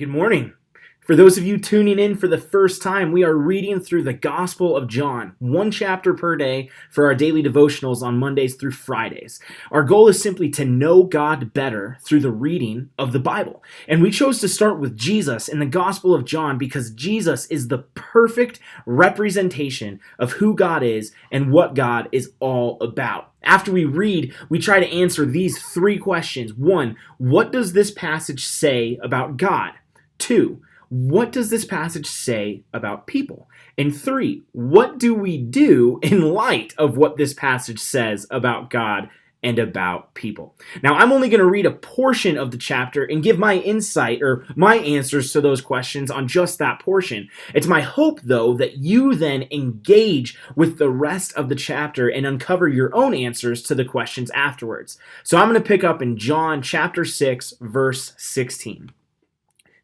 Good morning. For those of you tuning in for the first time, we are reading through the Gospel of John, one chapter per day for our daily devotionals on Mondays through Fridays. Our goal is simply to know God better through the reading of the Bible. And we chose to start with Jesus in the Gospel of John because Jesus is the perfect representation of who God is and what God is all about. After we read, we try to answer these three questions. 1, what does this passage say about God? 2, what does this passage say about people? And 3, what do we do in light of what this passage says about God and about people? Now, I'm only going to read a portion of the chapter and give my insight or my answers to those questions on just that portion. It's my hope, though, that you then engage with the rest of the chapter and uncover your own answers to the questions afterwards. So I'm going to pick up in John chapter 6, verse 16.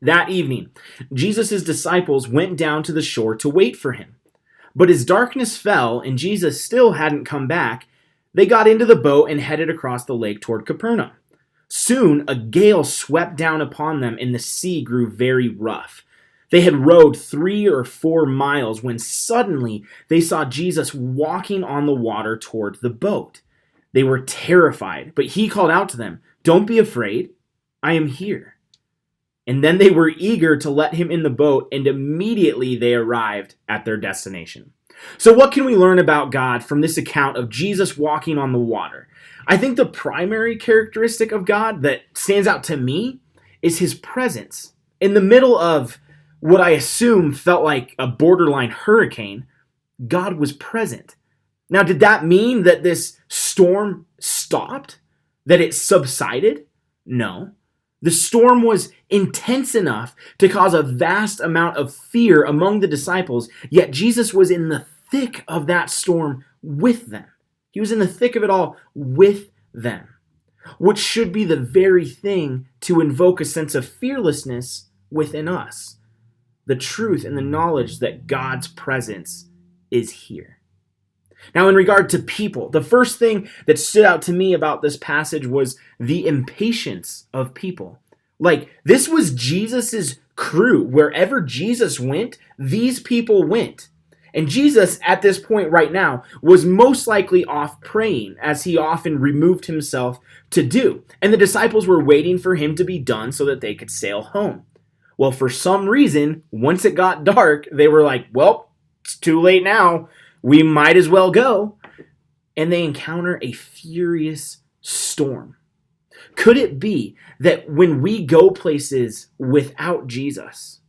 That evening, Jesus' disciples went down to the shore to wait for him. But as darkness fell and Jesus still hadn't come back, they got into the boat and headed across the lake toward Capernaum. Soon a gale swept down upon them and the sea grew very rough. They had rowed 3 or 4 miles when suddenly they saw Jesus walking on the water toward the boat. They were terrified, but he called out to them, "Don't be afraid, I am here." And then they were eager to let him in the boat, and immediately they arrived at their destination. So what can we learn about God from this account of Jesus walking on the water? I think the primary characteristic of God that stands out to me is his presence. In the middle of what I assume felt like a borderline hurricane, God was present. Now, did that mean that this storm stopped? That it subsided? No. The storm was intense enough to cause a vast amount of fear among the disciples, yet Jesus was in the thick of that storm with them. He was in the thick of it all with them, which should be the very thing to invoke a sense of fearlessness within us. The truth and the knowledge that God's presence is here. Now, in regard to people, the first thing that stood out to me about this passage was the impatience of people. Like, this was Jesus's crew. Wherever Jesus went, these people went. And Jesus, at this point right now, was most likely off praying, as he often removed himself to do. And the disciples were waiting for him to be done so that they could sail home. Well, for some reason, once it got dark, they were like, well, it's too late now. We might as well go. And they encounter a furious storm. Could it be that when we go places without Jesus,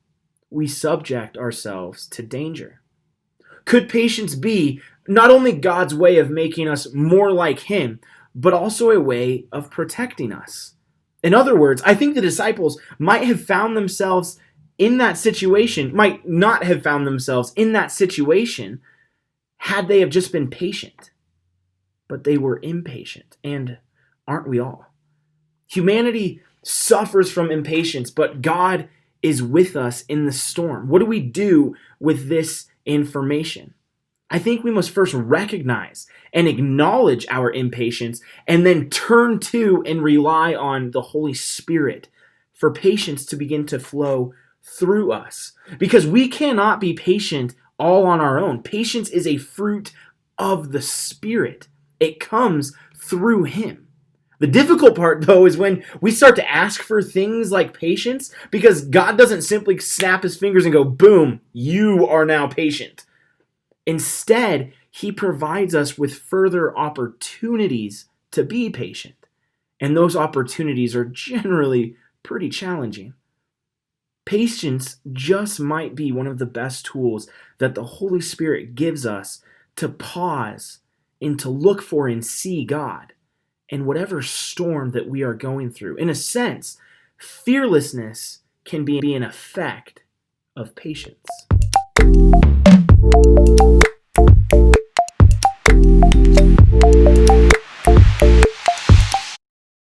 we subject ourselves to danger? Could patience be not only God's way of making us more like him, but also a way of protecting us? In other words, I think the disciples might have found themselves in that situation, might not have found themselves in that situation had they have just been patient. But they were impatient, and aren't we all? Humanity suffers from impatience, but God is with us in the storm. What do we do with this information? I think we must first recognize and acknowledge our impatience and then turn to and rely on the Holy Spirit for patience to begin to flow through us. Because we cannot be patient all on our own. Patience is a fruit of the Spirit. It comes through him. The difficult part, though, is when we start to ask for things like patience, because God doesn't simply snap his fingers and go, boom, you are now patient. Instead, he provides us with further opportunities to be patient. And those opportunities are generally pretty challenging. Patience just might be one of the best tools that the Holy Spirit gives us to pause and to look for and see God in whatever storm that we are going through. In a sense, fearlessness can be an effect of patience.